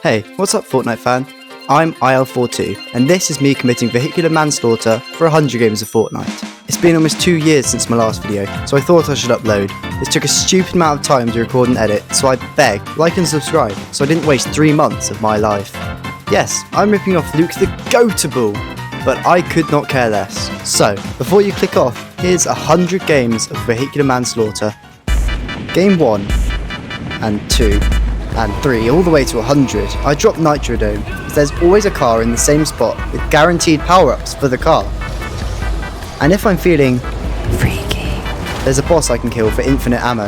Hey, what's up Fortnite fan? I'm IL42, and this is me committing vehicular manslaughter for 100 games of Fortnite. It's been almost 2 years since my last video, so I thought I should upload. This took a stupid amount of time to record and edit, so I beg, like and subscribe, so I didn't waste 3 months of my life. Yes, I'm ripping off Luke the Goatable, but I could not care less. So, before you click off, here's 100 games of vehicular manslaughter. Game 1, and 2, and 3, all the way to 100, I dropped NitrodOME, because there's always a car in the same spot with guaranteed power-ups for the car. And if I'm feeling freaky, there's a boss I can kill for infinite ammo.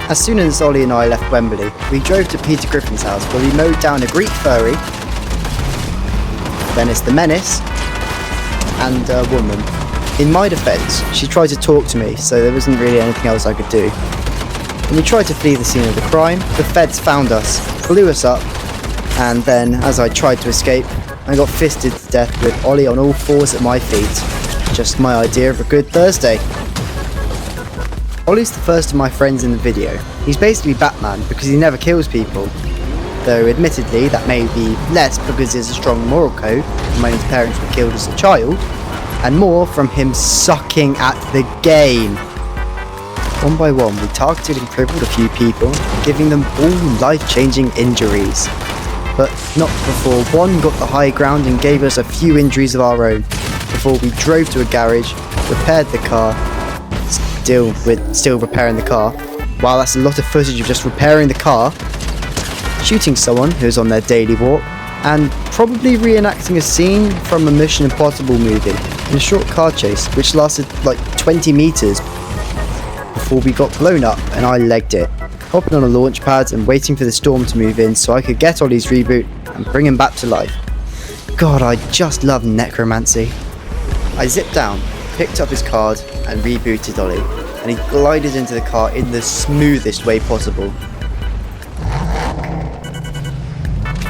As soon as Ollie and I left Wembley, we drove to Peter Griffin's house where we mowed down a Greek furry, Venice the Menace, and a woman. In my defence, she tried to talk to me, so there wasn't really anything else I could do. When we tried to flee the scene of the crime, the feds found us, blew us up, and then, as I tried to escape, I got fisted to death with Ollie on all fours at my feet. Just my idea of a good Thursday. Ollie's the first of my friends in the video. He's basically Batman because he never kills people. Though admittedly that may be less because he has a strong moral code from when his parents were killed as a child, and more from him sucking at the game. One by one, we targeted and crippled a few people, giving them all life-changing injuries. But not before one got the high ground and gave us a few injuries of our own, before we drove to a garage, repaired the car, we're still repairing the car, while that's a lot of footage of just repairing the car, shooting someone who's on their daily walk, and probably reenacting a scene from a Mission Impossible movie, in a short car chase which lasted like 20 meters before we got blown up and I legged it, hopping on a launch pad and waiting for the storm to move in so I could get Ollie's reboot and bring him back to life. God, I just love necromancy. I zipped down, picked up his card and rebooted Ollie, and he glided into the car in the smoothest way possible.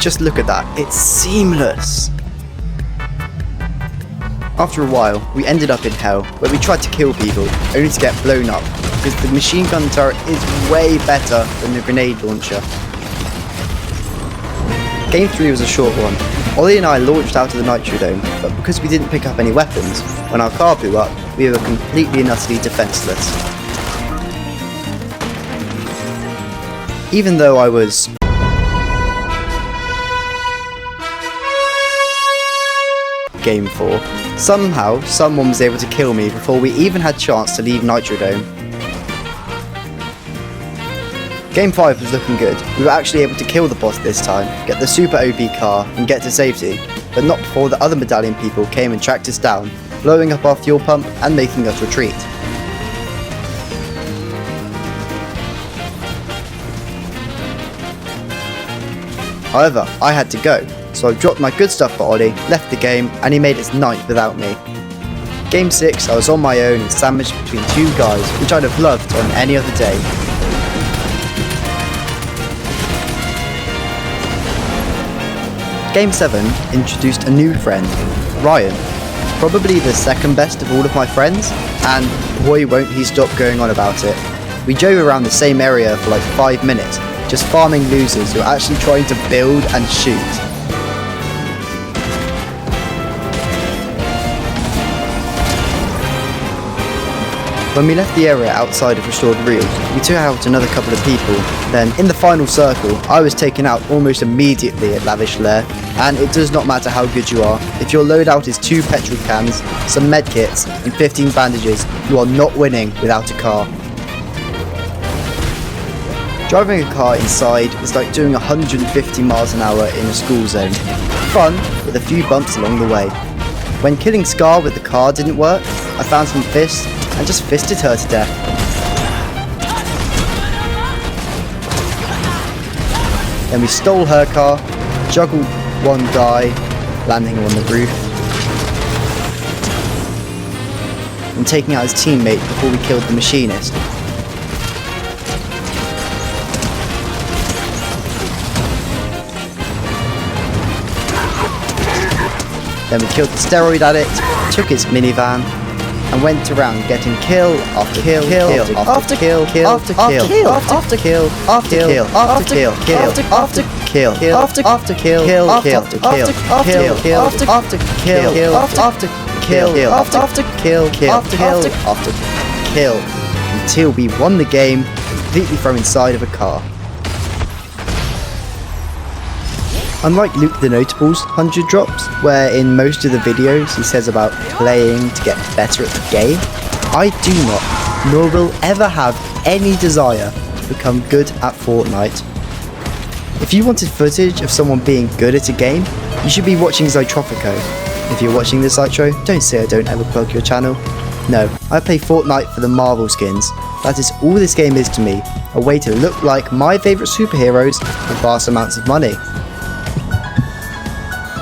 Just look at that, it's seamless! After a while, we ended up in hell, where we tried to kill people, only to get blown up, because the machine gun turret is way better than the grenade launcher. Game 3 was a short one. Ollie and I launched out of the NitrodOME, but because we didn't pick up any weapons, when our car blew up, we were completely and utterly defenseless. Even though I was Game 4. Somehow, someone was able to kill me before we even had chance to leave NitrodOME. Game 5 was looking good. We were actually able to kill the boss this time, get the super OP car, and get to safety, but not before the other medallion people came and tracked us down, blowing up our fuel pump and making us retreat. However, I had to go, so I dropped my good stuff for Ollie, left the game, and he made his night without me. Game 6, I was on my own and sandwiched between two guys, which I'd have loved on any other day. Game 7 introduced a new friend, Ryan, probably the second best of all of my friends, and boy won't he stop going on about it. We drove around the same area for like 5 minutes, just farming losers who are actually trying to build and shoot. When we left the area outside of Restored Reels, we took out another couple of people. Then, in the final circle, I was taken out almost immediately at Lavish Lair, and it does not matter how good you are. If your loadout is 2 petrol cans, some medkits, and 15 bandages, you are not winning without a car. Driving a car inside is like doing 150 miles an hour in a school zone. Fun, with a few bumps along the way. When killing Scar with the car didn't work, I found some fists and just fisted her to death. Then we stole her car, juggled one guy, landing on the roof, and taking out his teammate before we killed the machinist. Then we killed the steroid addict, took his minivan, and went around getting kill after kill after kill after kill after kill after kill after kill after kill after kill after kill after kill after kill after kill until we won the game completely from inside of a car. Unlike Luke the Notable's 100 drops, where in most of the videos he says about playing to get better at the game, I do not, nor will ever have any desire to become good at Fortnite. If you wanted footage of someone being good at a game, you should be watching Zytropico. If you're watching this outro, don't say I don't ever plug your channel. No, I play Fortnite for the Marvel skins. That is all this game is to me, a way to look like my favourite superheroes for vast amounts of money.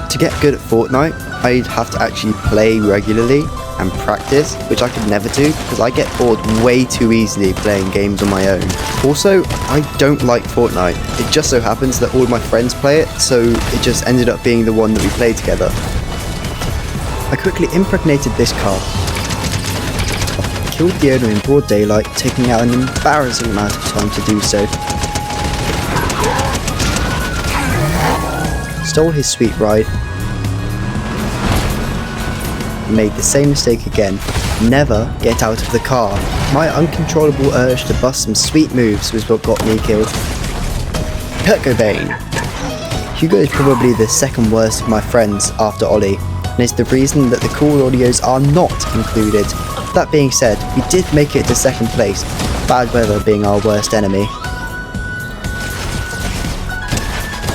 To get good at Fortnite, I'd have to actually play regularly and practice, which I could never do because I get bored way too easily playing games on my own. Also, I don't like Fortnite. It just so happens that all of my friends play it, so it just ended up being the one that we played together. I quickly impregnated this car, killed the owner in broad daylight, taking out an embarrassing amount of time to do so. Stole his sweet ride, made the same mistake again. Never get out of the car. My uncontrollable urge to bust some sweet moves was what got me killed. Kurt Cobain. Hugo is probably the second worst of my friends after Ollie, and is the reason that the cool audios are not included. That being said, we did make it to second place, bad weather being our worst enemy.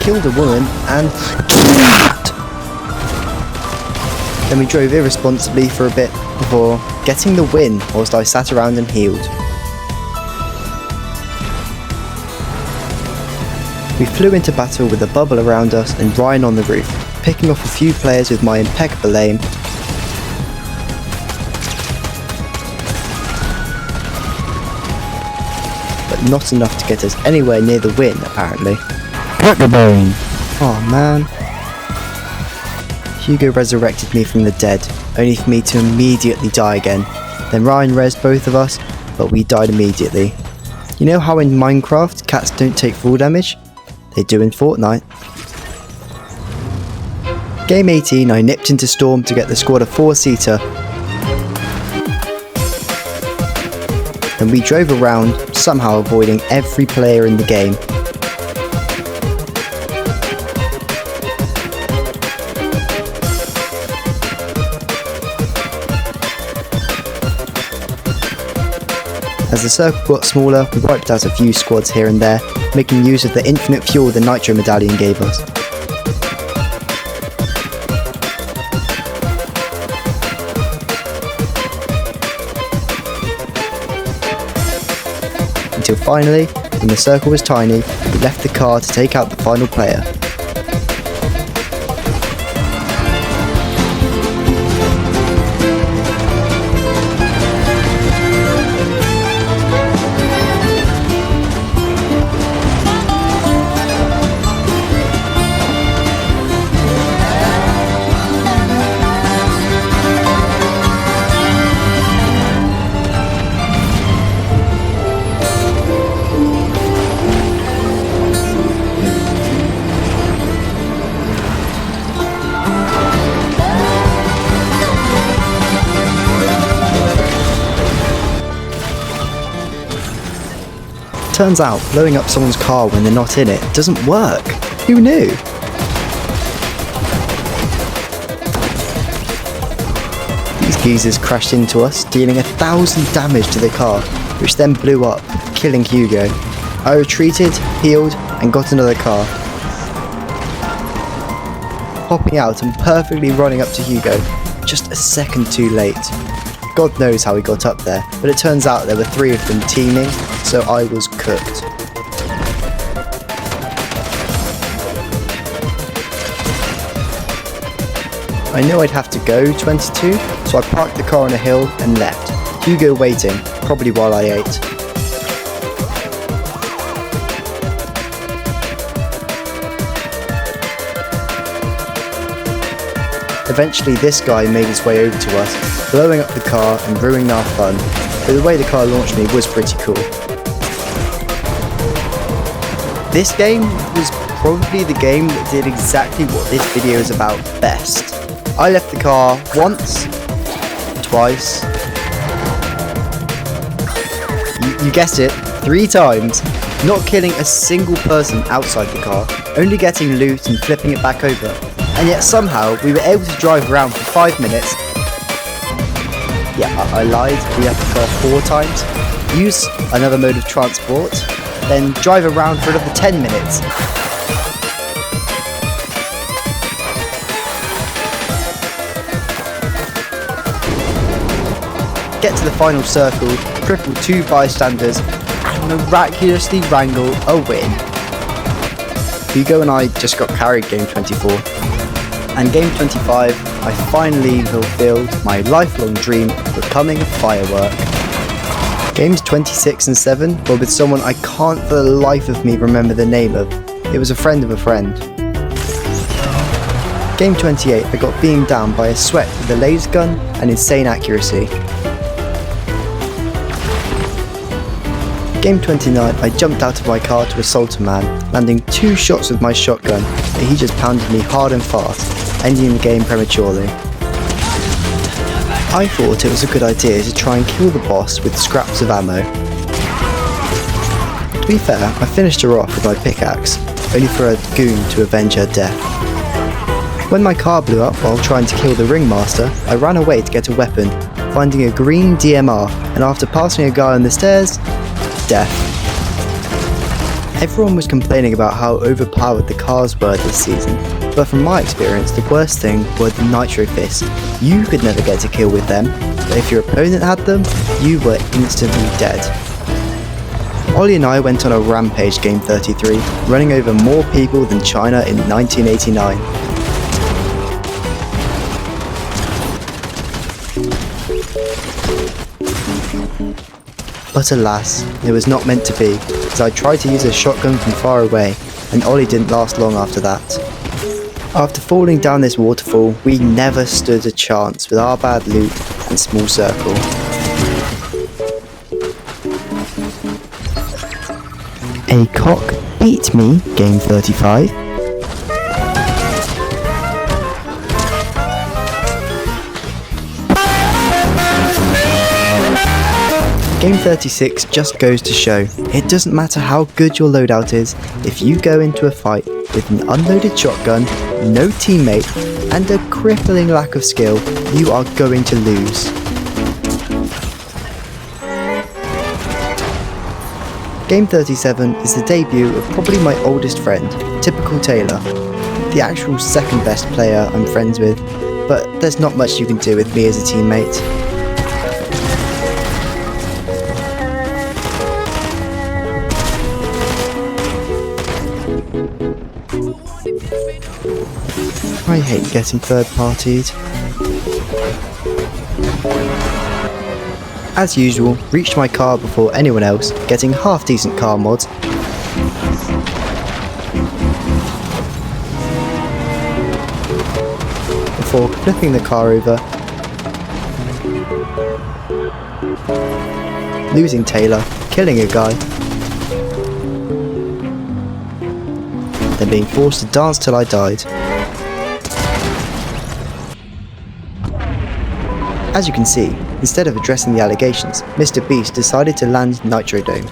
Killed a woman and then we drove irresponsibly for a bit before getting the win whilst I sat around and healed. We flew into battle with a bubble around us and Ryan on the roof, picking off a few players with my impeccable aim. But not enough to get us anywhere near the win, apparently. Oh man. Hugo resurrected me from the dead, only for me to immediately die again. Then Ryan rezzed both of us, but we died immediately. You know how in Minecraft cats don't take full damage? They do in Fortnite. Game 18, I nipped into Storm to get the squad a 4-seater. Then we drove around, somehow avoiding every player in the game. As the circle got smaller, we wiped out a few squads here and there, making use of the infinite fuel the Nitro medallion gave us. Until finally, when the circle was tiny, we left the car to take out the final player. Turns out, blowing up someone's car when they're not in it doesn't work. Who knew? These geezers crashed into us, dealing 1,000 damage to the car, which then blew up, killing Hugo. I retreated, healed, and got another car. Hopping out and perfectly running up to Hugo, just a second too late. God knows how he got up there, but it turns out there were 3 of them teaming, so I was cooked. I knew I'd have to go 22, so I parked the car on a hill and left, Hugo waiting, probably while I ate. Eventually this guy made his way over to us, blowing up the car and ruining our fun, but the way the car launched me was pretty cool. This game was probably the game that did exactly what this video is about best. I left the car once, twice, you guessed it, 3 times, not killing a single person outside the car, only getting loot and flipping it back over, and yet somehow we were able to drive around for 5 minutes. Yeah, I lied, we left the car 4 times, use another mode of transport, then drive around for another 10 minutes. Get to the final circle, cripple 2 bystanders, and miraculously wrangle a win. Hugo and I just got carried game 24. And game 25, I finally fulfilled my lifelong dream of becoming a firework. Games 26 and 7 were with someone I can't for the life of me remember the name of. It was a friend of a friend. Game 28, I got beamed down by a sweat with a laser gun and insane accuracy. Game 29, I jumped out of my car to assault a man, landing 2 shots with my shotgun, but he just pounded me hard and fast, ending the game prematurely. I thought it was a good idea to try and kill the boss with scraps of ammo. To be fair, I finished her off with my pickaxe, only for a goon to avenge her death. When my car blew up while trying to kill the ringmaster, I ran away to get a weapon, finding a green DMR, and after passing a guy on the stairs, death. Everyone was complaining about how overpowered the cars were this season, but from my experience the worst thing were the nitro fists. You could never get a kill with them, but if your opponent had them, you were instantly dead. Ollie and I went on a rampage game 33, running over more people than China in 1989. But alas, it was not meant to be, as I tried to use a shotgun from far away, and Ollie didn't last long after that. After falling down this waterfall, we never stood a chance with our bad loot and small circle. A cock beat me, game 35. Game 36 just goes to show, it doesn't matter how good your loadout is, if you go into a fight with an unloaded shotgun, no teammate, and a crippling lack of skill, you are going to lose. Game 37 is the debut of probably my oldest friend, Typical Taylor, the actual second best player I'm friends with, but there's not much you can do with me as a teammate. I hate getting third-partied. As usual, reached my car before anyone else, getting half-decent car mods. Before flipping the car over, losing Taylor, killing a guy, then being forced to dance till I died. As you can see, instead of addressing the allegations, Mr. Beast decided to land NitrodOME.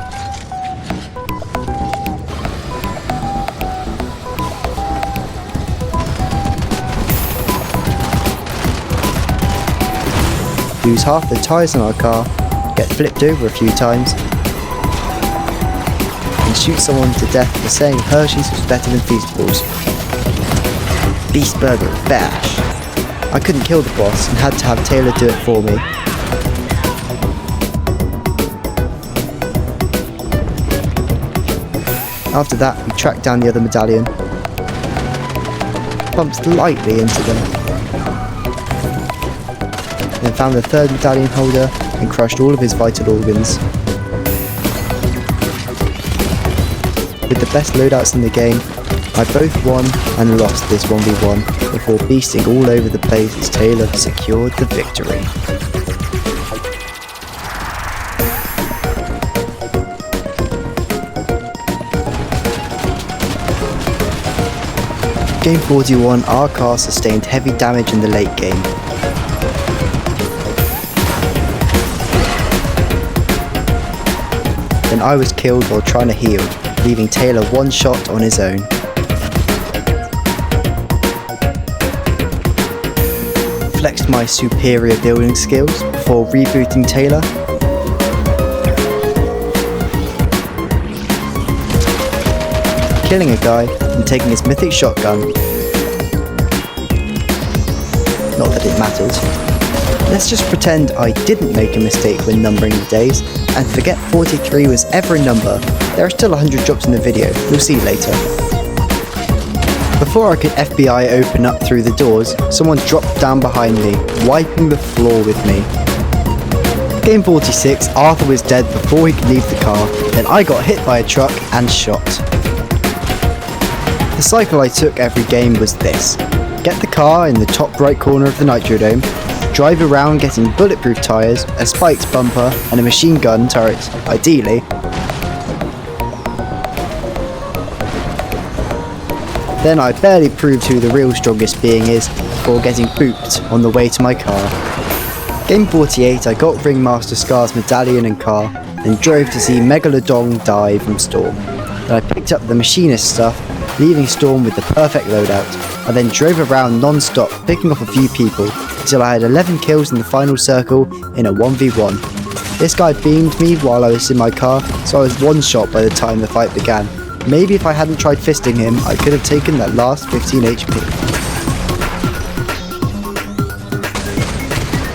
Lose half the tyres on our car, get flipped over a few times, and shoot someone to death for saying Hershey's was better than Feastables. Beast Burger Bash. I couldn't kill the boss and had to have Taylor do it for me. After that, we tracked down the other medallion, bumped lightly into them, then found the third medallion holder and crushed all of his vital organs. With the best loadouts in the game, I both won and lost this 1v1 before beasting all over the place as Taylor secured the victory. Game 41, our car sustained heavy damage in the late game. Then I was killed while trying to heal, leaving Taylor one shot on his own. Flexed my superior building skills before rebooting Taylor. Killing a guy and taking his mythic shotgun. Not that it mattered. Let's just pretend I didn't make a mistake when numbering the days and forget 43 was ever a number. There are still 100 drops in the video, you'll see later. Before I could FBI open up through the doors, someone dropped down behind me, wiping the floor with me. Game 46, Arthur was dead before he could leave the car, then I got hit by a truck and shot. The cycle I took every game was this: get the car in the top right corner of the NitrodOME, drive around getting bulletproof tyres, a spiked bumper and a machine gun turret, ideally. Then I barely proved who the real strongest being is before getting booped on the way to my car. Game 48, I got Ringmaster Scar's medallion and car, then drove to see Megalodon die from Storm. Then I picked up the machinist stuff, leaving Storm with the perfect loadout. I then drove around non-stop, picking off a few people, until I had 11 kills in the final circle in a 1v1. This guy beamed me while I was in my car, so I was one shot by the time the fight began. Maybe if I hadn't tried fisting him, I could have taken that last 15 HP.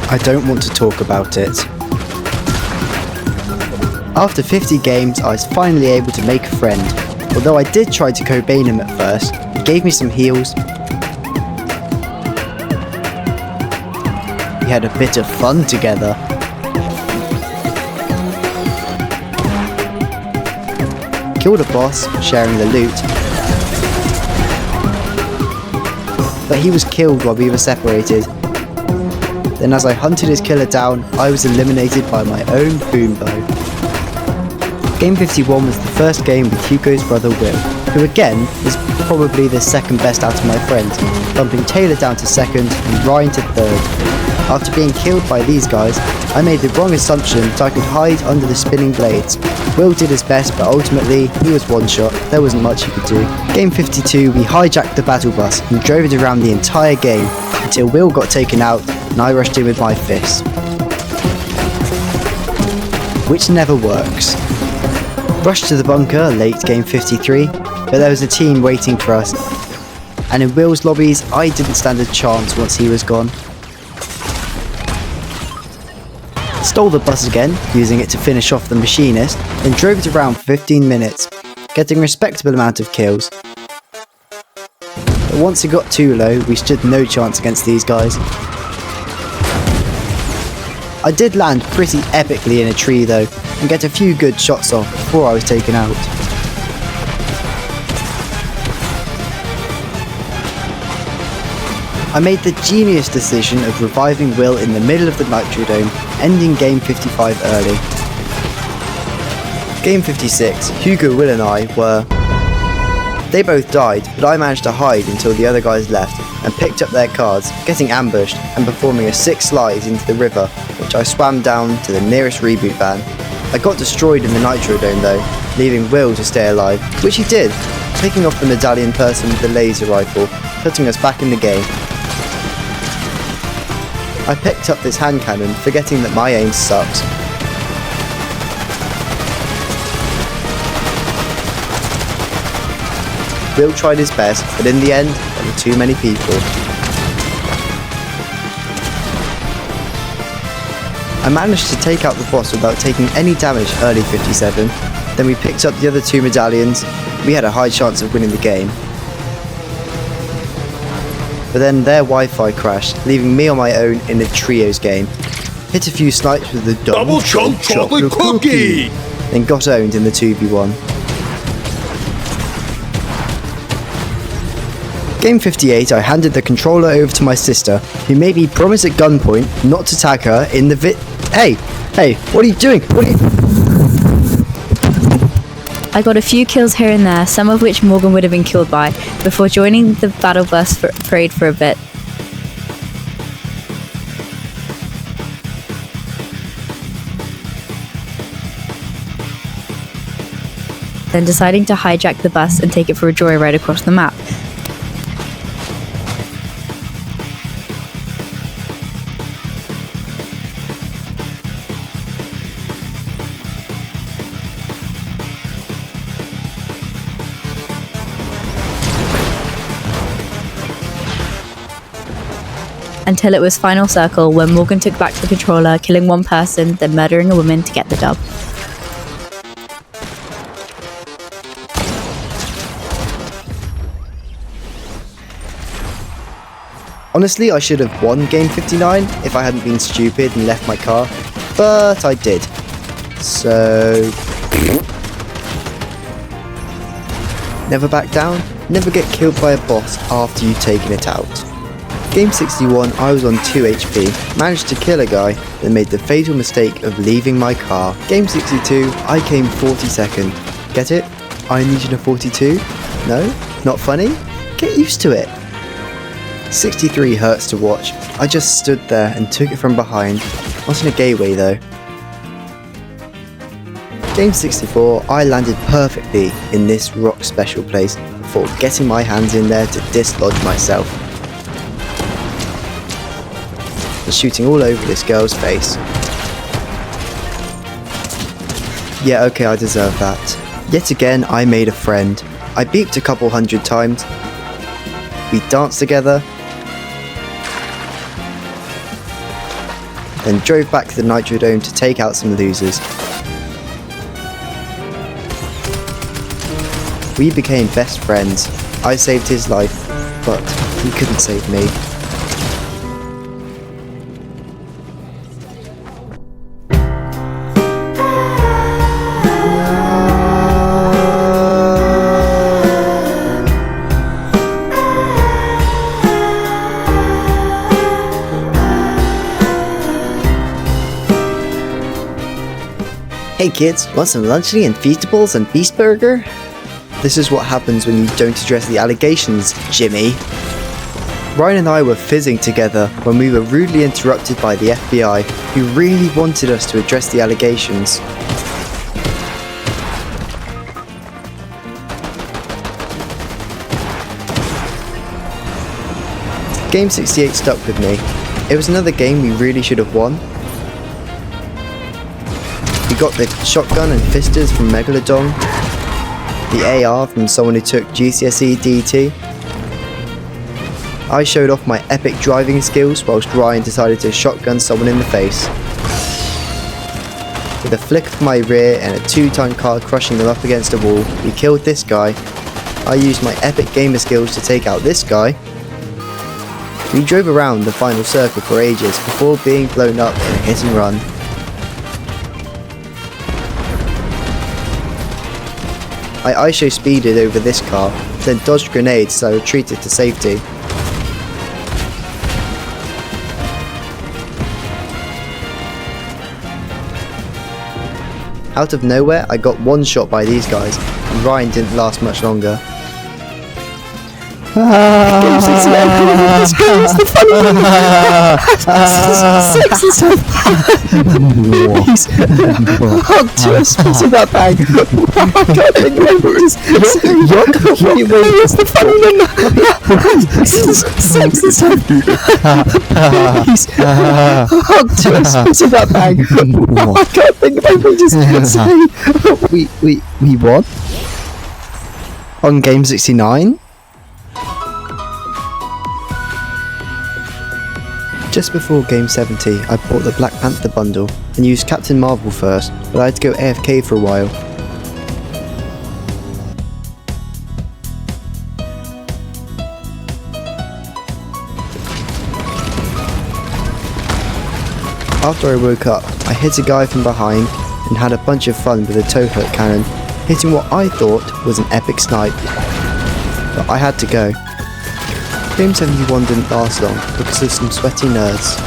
I don't want to talk about it. After 50 games, I was finally able to make a friend. Although I did try to Cobain him at first, he gave me some heals. We had a bit of fun together. Killed a boss, sharing the loot. But he was killed while we were separated. Then as I hunted his killer down, I was eliminated by my own boom bow. Game 51 was the first game with Hugo's brother Will, who again is probably the second best out of my friends, bumping Taylor down to second and Ryan to third. After being killed by these guys, I made the wrong assumption that I could hide under the spinning blades. Will did his best, but ultimately he was one shot, there wasn't much he could do. Game 52, we hijacked the battle bus and drove it around the entire game, until Will got taken out and I rushed in with my fists. Which never works. Rushed to the bunker late game 53, but there was a team waiting for us, and in Will's lobbies I didn't stand a chance once he was gone. Stole the bus again, using it to finish off the machinist, then drove it around for 15 minutes, getting a respectable amount of kills. But once it got too low, we stood no chance against these guys. I did land pretty epically in a tree though, and get a few good shots off before I was taken out. I made the genius decision of reviving Will in the middle of the NitrodOME, ending game 55 early. Game 56, Hugo, Will and I were... They both died, but I managed to hide until the other guys left and picked up their cards, getting ambushed and performing a 6 slides into the river, which I swam down to the nearest reboot van. I got destroyed in the NitrodOME though, leaving Will to stay alive, which he did, picking off the medallion person with the laser rifle, putting us back in the game. I picked up this hand cannon, forgetting that my aim sucks. Will tried his best, but in the end, there were too many people. I managed to take out the boss without taking any damage early 57, then we picked up the other 2 medallions. We had a high chance of winning the game. But then their Wi-Fi crashed, leaving me on my own in a trios game. Hit a few snipes with the double chunk chocolate cookie! Then got owned in the 2v1. Game 58, I handed the controller over to my sister, who made me promise at gunpoint not to tag her in the Hey, what are you doing? I got a few kills here and there, some of which Morgan would have been killed by, before joining the battle bus parade for a bit. Then deciding to hijack the bus and take it for a joyride across the map. Until it was final circle, when Morgan took back the controller, killing one person, then murdering a woman to get the dub. Honestly, I should have won Game 59 if I hadn't been stupid and left my car, but I did. So... never back down, never get killed by a boss after you've taken it out. Game 61, I was on 2 HP, managed to kill a guy, then made the fatal mistake of leaving my car. Game 62, I came 42nd. Get it? I needed a 42? No? Not funny? Get used to it. 63 hurts to watch. I just stood there and took it from behind. Not in a gay way though. Game 64, I landed perfectly in this rock special place before getting my hands in there to dislodge myself. And shooting all over this girl's face. Yeah, okay, I deserve that. Yet again, I made a friend. I beeped a couple 100 times. We danced together. Then drove back to the NitrodOME to take out some losers. We became best friends. I saved his life, but he couldn't save me. Hey kids, want some Lunchly and Feastables and Beast Burger? This is what happens when you don't address the allegations, Jimmy. Ryan and I were fizzing together when we were rudely interrupted by the FBI, who really wanted us to address the allegations. Game 68 stuck with me. It was another game we really should have won. We got the shotgun and fisters from Megalodon, the AR from someone who took GCSE DT. I showed off my epic driving skills whilst Ryan decided to shotgun someone in the face. With a flick of my rear and a 2-ton car crushing them up against a wall, we killed this guy. I used my epic gamer skills to take out this guy. We drove around the final circle for ages before being blown up in a hit and run. I ISO speeded over this car, then dodged grenades so I retreated to safety. Out of nowhere, I got one shot by these guys, and Ryan didn't last much longer. This is the funny one. Hug to us, what's that bag? Oh my god, I remember this. It's the funny one. Sex is so please. Hug to us, what's that bag? Oh my god, think about what just saying. We won? On Game 69? Just before Game 70, I bought the Black Panther bundle and used Captain Marvel first, but I had to go AFK for a while. After I woke up, I hit a guy from behind and had a bunch of fun with a toe hook cannon, hitting what I thought was an epic snipe. But I had to go. Game 71 didn't last long because of some sweaty nerds.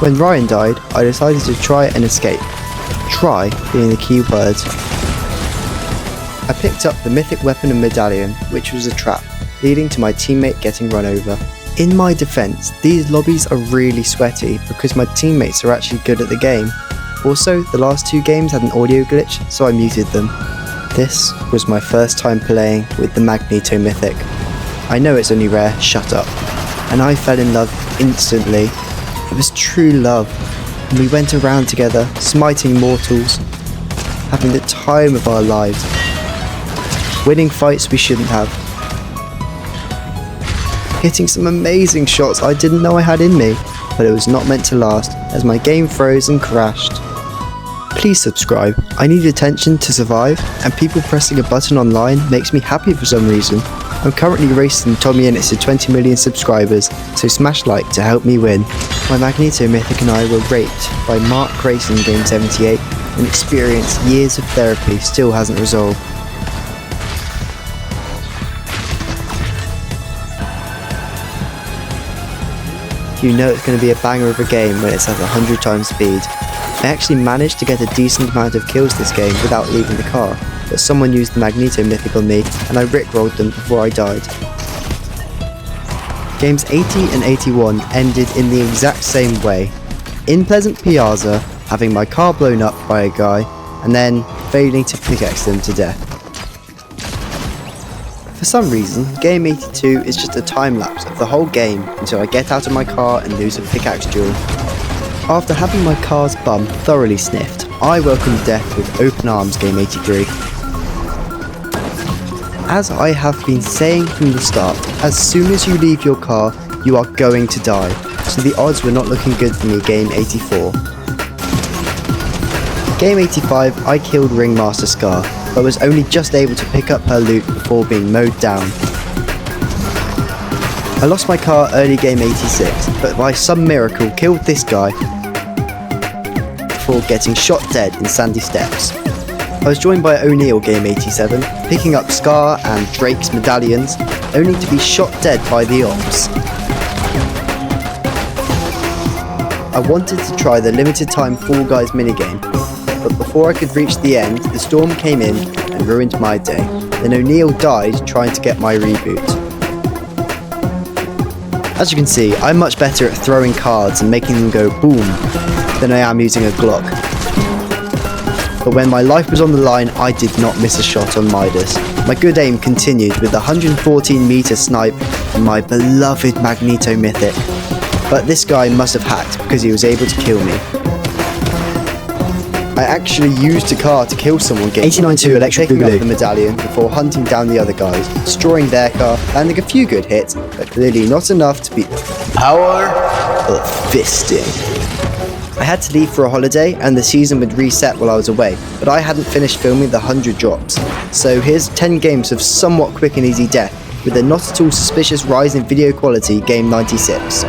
When Ryan died, I decided to try and escape. Try being the key word. I picked up the mythic weapon and medallion, which was a trap, leading to my teammate getting run over. In my defense, these lobbies are really sweaty because my teammates are actually good at the game. Also, the last 2 games had an audio glitch, so I muted them. This was my first time playing with the Magneto Mythic. I know it's only rare, shut up. And I fell in love instantly. It was true love. And we went around together, smiting mortals, having the time of our lives. Winning fights we shouldn't have. Hitting some amazing shots I didn't know I had in me, but it was not meant to last as my game froze and crashed. Please subscribe, I need attention to survive, and people pressing a button online makes me happy for some reason. I'm currently racing Tommy Innes to 20 million subscribers, so smash like to help me win. My Magneto Mythic and I were raped by Mark Racing Game 78, and experience years of therapy still hasn't resolved. You know it's going to be a banger of a game when it's at 100 times speed. I actually managed to get a decent amount of kills this game without leaving the car, but someone used the Magneto Mythic on me and I rickrolled them before I died. Games 80 and 81 ended in the exact same way. In Pleasant Piazza, having my car blown up by a guy, and then failing to pickaxe them to death. For some reason, game 82 is just a time lapse of the whole game until I get out of my car and lose a pickaxe duel. After having my car's bum thoroughly sniffed, I welcomed death with open arms game 83. As I have been saying from the start, as soon as you leave your car, you are going to die, so the odds were not looking good for me game 84. Game 85 I killed Ringmaster Scar, but was only just able to pick up her loot before being mowed down. I lost my car early game 86, but by some miracle killed this guy before getting shot dead in Sandy Steps. I was joined by O'Neill game 87, picking up Scar and Drake's medallions, only to be shot dead by the ops. I wanted to try the limited time Fall Guys minigame, but before I could reach the end, the storm came in and ruined my day. Then O'Neill died trying to get my reboot. As you can see, I'm much better at throwing cards and making them go boom than I am using a Glock. But when my life was on the line, I did not miss a shot on Midas. My good aim continued with the 114 meter snipe and my beloved Magneto Mythic. But this guy must have hacked because he was able to kill me. I actually used a car to kill someone, getting 89-2 electric picking up the medallion before hunting down the other guys, destroying their car, landing a few good hits, but clearly not enough to beat the power of fisting. I had to leave for a holiday and the season would reset while I was away, but I hadn't finished filming the 100 drops. So here's 10 games of somewhat quick and easy death, with a not at all suspicious rise in video quality game 96.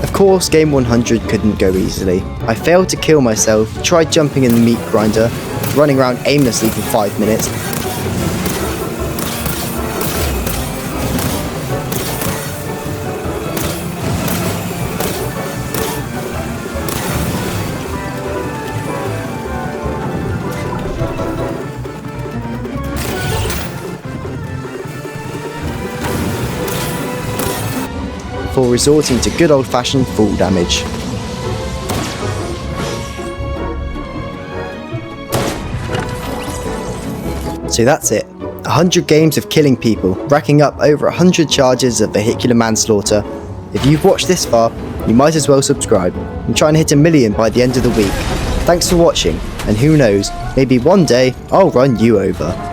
Of course, game 100 couldn't go easily. I failed to kill myself, tried jumping in the meat grinder, running around aimlessly for 5 minutes, before resorting to good old-fashioned full damage. So that's it. 100 games of killing people, racking up over 100 charges of vehicular manslaughter. If you've watched this far, you might as well subscribe. I'm trying to hit 1 million by the end of the week. Thanks for watching, and who knows, maybe one day I'll run you over.